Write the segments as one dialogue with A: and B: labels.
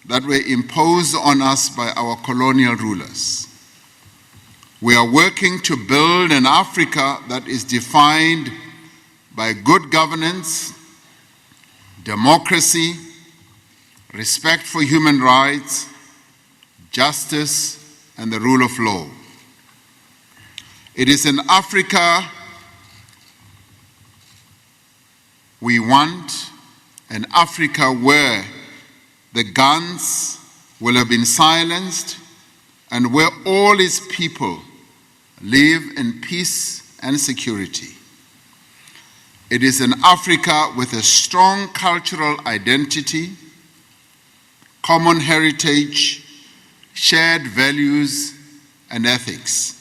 A: that were imposed on us by our colonial rulers. We are working to build an Africa that is defined by good governance, democracy, respect for human rights, justice, and the rule of law. It is an Africa we want, an Africa where the guns will have been silenced and where all its people live in peace and security. It is an Africa with a strong cultural identity, common heritage, shared values, and ethics.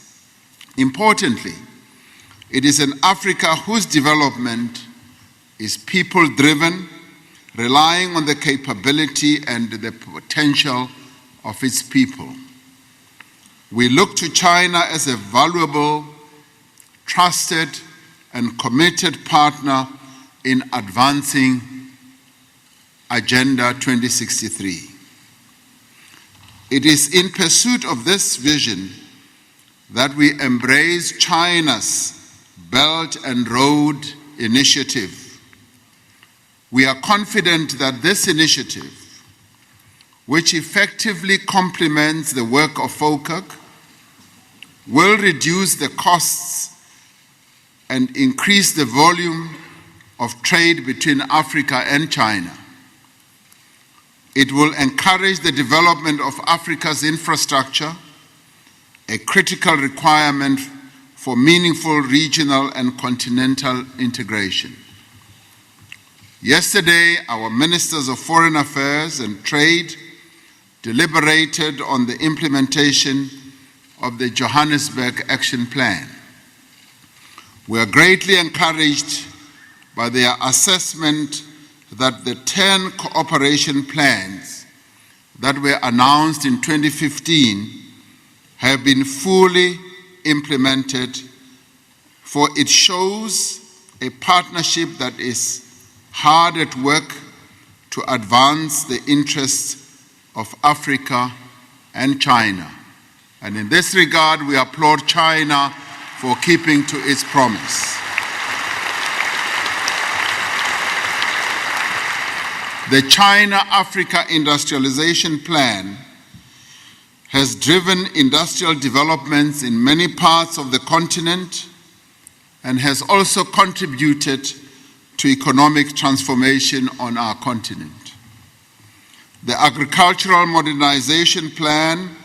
A: Importantly, it is an Africa whose development is people-driven, relying on the capability and the potential of its people. We look to China as a valuable, trusted, and committed partner in advancing Agenda 2063. It is in pursuit of this vision that we embrace China's Belt and Road Initiative. We are confident that this initiative, which effectively complements the work of FOCAC, will reduce the costs and increase the volume of trade between Africa and China. It will encourage the development of Africa's infrastructure, a critical requirement for meaningful regional and continental integration. Yesterday, our Ministers of Foreign Affairs and Trade deliberated on the implementation of the Johannesburg Action Plan. We are greatly encouraged by their assessment that the 10 cooperation plans that were announced in 2015 have been fully implemented, for it shows a partnership that is hard at work to advance the interests of Africa and China. And in this regard, we applaud China for keeping to its promise. The China-Africa Industrialization Plan has driven industrial developments in many parts of the continent and has also contributed to economic transformation on our continent. The Agricultural Modernization Plan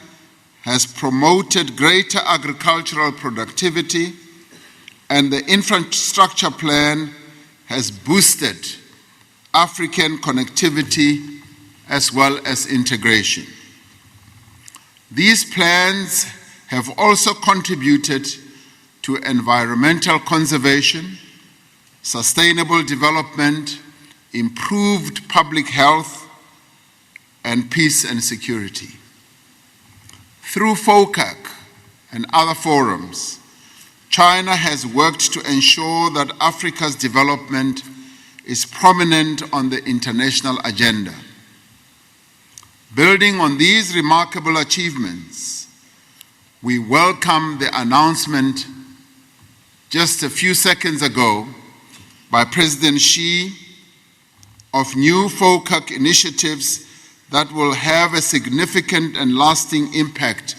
A: has promoted greater agricultural productivity, and the Infrastructure Plan has boosted African connectivity as well as integration. These plans have also contributed to environmental conservation, sustainable development, improved public health, and peace and security. Through FOCAC and other forums, China has worked to ensure that Africa's development is prominent on the international agenda. Building on these remarkable achievements, we welcome the announcement just a few seconds ago by President Xi of new FOCAC initiatives that will have a significant and lasting impact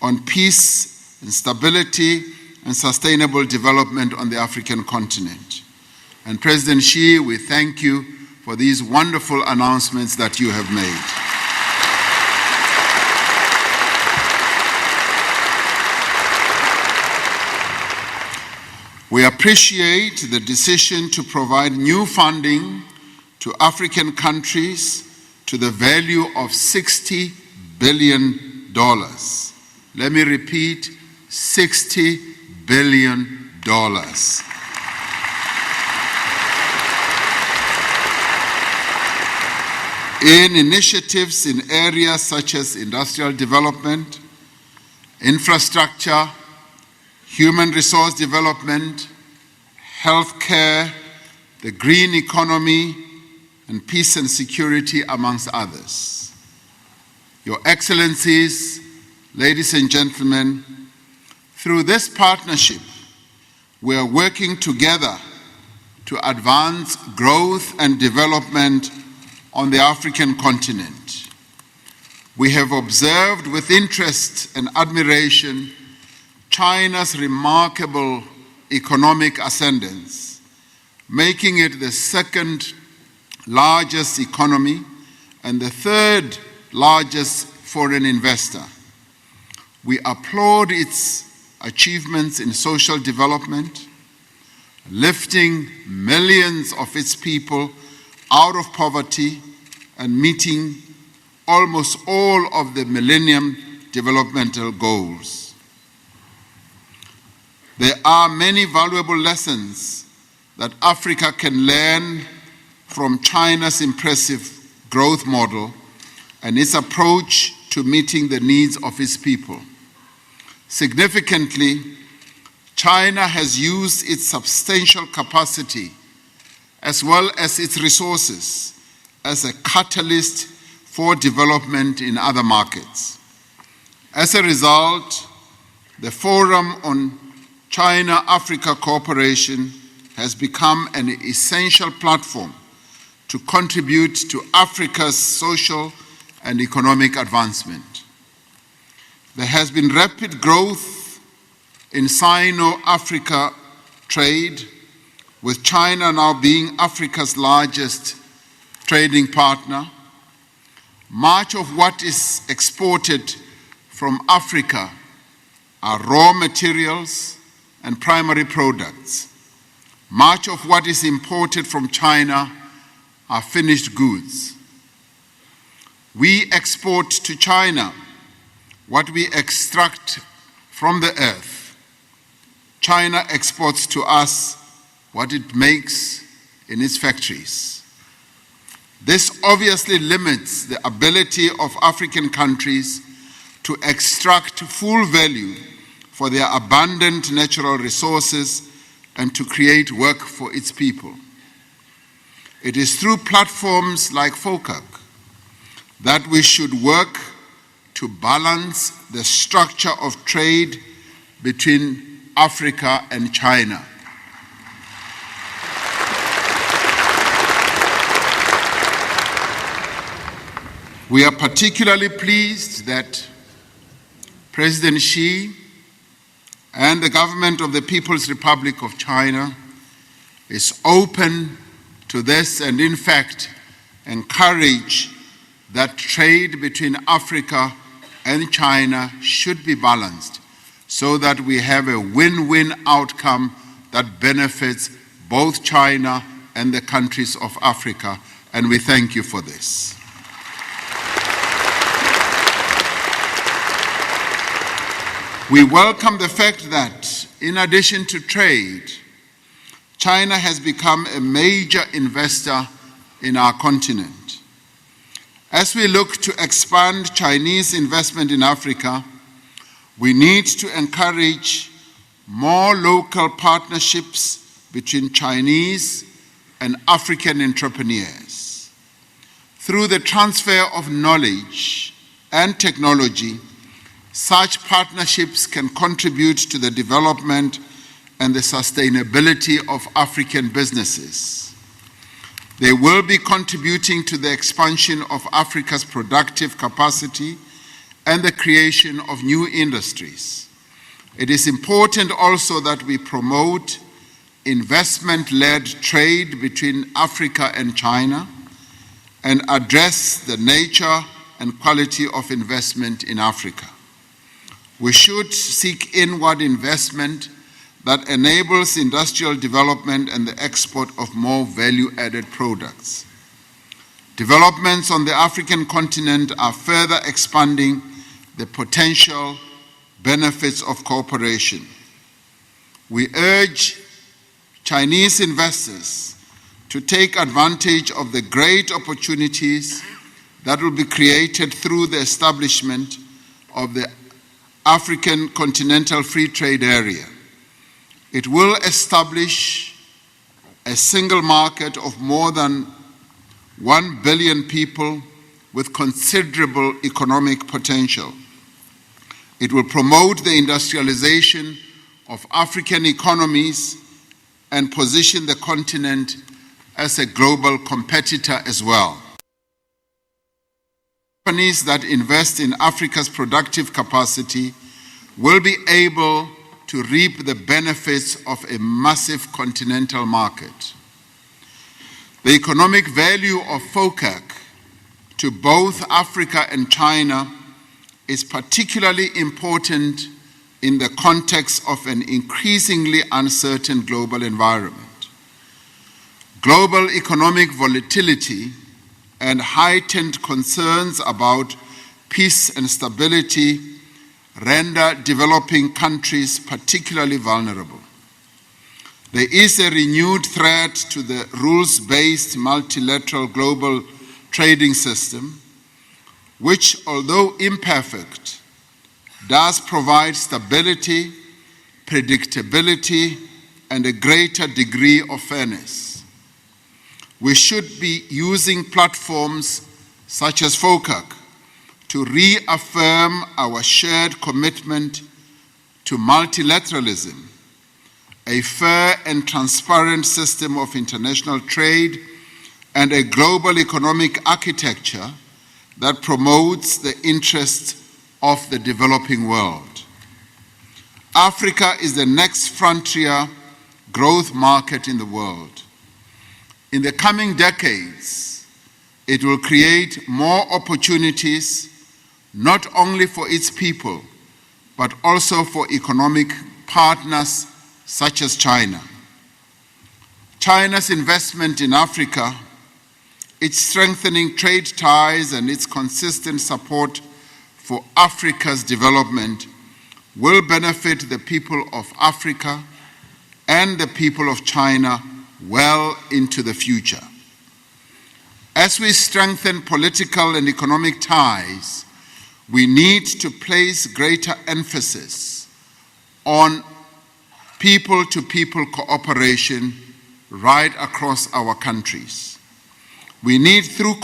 A: on peace and stability and sustainable development on the African continent. And President Xi, we thank you for these wonderful announcements that you have made. We appreciate the decision to provide new funding to African countries to the value of $60 billion. Let me repeat, $60 billion. In initiatives in areas such as industrial development, infrastructure, human resource development, healthcare, the green economy, and peace and security, amongst others. Your Excellencies, ladies and gentlemen, through this partnership, we are working together to advance growth and development on the African continent. We have observed with interest and admiration China's remarkable economic ascendance, making it the second largest economy and the third largest foreign investor. We applaud its achievements in social development, lifting millions of its people out of poverty and meeting almost all of the Millennium Developmental Goals. There are many valuable lessons that Africa can learn from China's impressive growth model and its approach to meeting the needs of its people. Significantly, China has used its substantial capacity as well as its resources as a catalyst for development in other markets. As a result, the Forum on China-Africa Cooperation has become an essential platform to contribute to Africa's social and economic advancement. There has been rapid growth in Sino-Africa trade, with China now being Africa's largest trading partner. Much of what is exported from Africa are raw materials and primary products. Much of what is imported from China are finished goods. We export to China what we extract from the earth. China exports to us what it makes in its factories. This obviously limits the ability of African countries to extract full value for their abundant natural resources and to create work for its people. It is through platforms like FOCAC that we should work to balance the structure of trade between Africa and China. We are particularly pleased that President Xi and the government of the People's Republic of China is open to this and in fact encourage that trade between Africa and China should be balanced so that we have a win-win outcome that benefits both China and the countries of Africa, and we thank you for this. We welcome the fact that, in addition to trade, China has become a major investor in our continent. As we look to expand Chinese investment in Africa, we need to encourage more local partnerships between Chinese and African entrepreneurs. Through the transfer of knowledge and technology, such partnerships can contribute to the development and the sustainability of African businesses. They will be contributing to the expansion of Africa's productive capacity and the creation of new industries. It is important also that we promote investment-led trade between Africa and China and address the nature and quality of investment in Africa. We should seek inward investment that enables industrial development and the export of more value-added products. Developments on the African continent are further expanding the potential benefits of cooperation. We urge Chinese investors to take advantage of the great opportunities that will be created through the establishment of the African Continental Free Trade Area. It will establish a single market of more than 1 billion people with considerable economic potential. It will promote the industrialization of African economies and position the continent as a global competitor as well. Companies that invest in Africa's productive capacity will be able to reap the benefits of a massive continental market. The economic value of FOCAC to both Africa and China is particularly important in the context of an increasingly uncertain global environment. Global economic volatility and heightened concerns about peace and stability render developing countries particularly vulnerable. There is a renewed threat to the rules-based multilateral global trading system, which, although imperfect, does provide stability, predictability, and a greater degree of fairness. We should be using platforms such as FOCAC to reaffirm our shared commitment to multilateralism, a fair and transparent system of international trade, and a global economic architecture that promotes the interests of the developing world. Africa is the next frontier growth market in the world. In the coming decades, it will create more opportunities not only for its people, but also for economic partners such as China. China's investment in Africa, its strengthening trade ties, and its consistent support for Africa's development will benefit the people of Africa and the people of China well into the future. As we strengthen political and economic ties, we need to place greater emphasis on people-to-people cooperation right across our countries. We need, through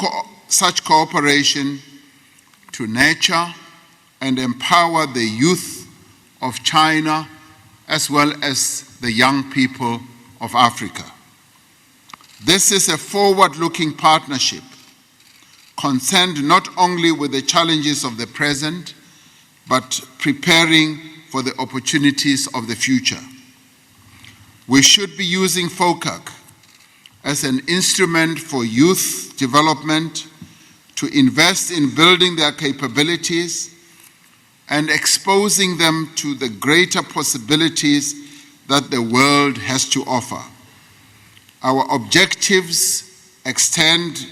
A: such cooperation, to nurture and empower the youth of China as well as the young people of Africa. This is a forward-looking partnership concerned not only with the challenges of the present, but preparing for the opportunities of the future. We should be using FOCAC as an instrument for youth development, to invest in building their capabilities and exposing them to the greater possibilities that the world has to offer. Our objectives extend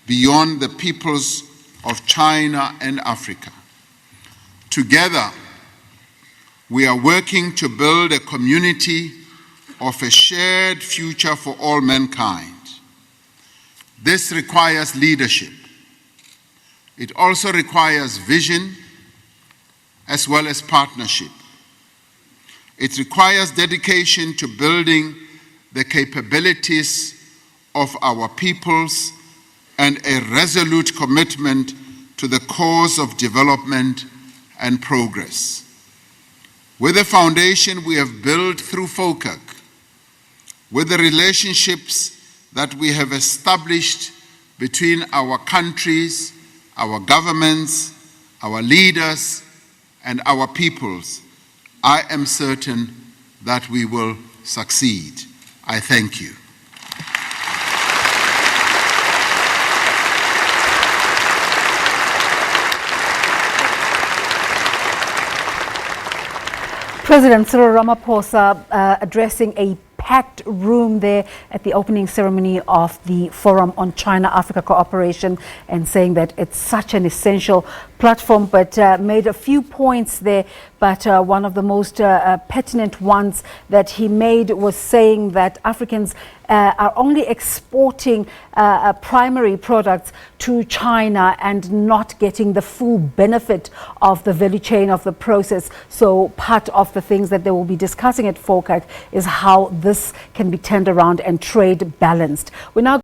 A: beyond the peoples of China and Africa. Together, we are working to build a community of a shared future for all mankind. This requires leadership. It also requires vision as well as partnership. It requires dedication to building the capabilities of our peoples and a resolute commitment to the cause of development and progress. With the foundation we have built through FOCAC, with the relationships that we have established between our countries, our governments, our leaders, and our peoples, I am certain that we will succeed. I thank you.
B: President Cyril Ramaphosa addressing a packed room there at the opening ceremony of the Forum on China-Africa Cooperation, and saying that it's such an essential platform, but made a few points there. But one of the most pertinent ones that he made was saying that Africans are only exporting primary products to China and not getting the full benefit of the value chain of the process. So part of the things that they will be discussing at FOCAC is how this can be turned around and trade balanced. We now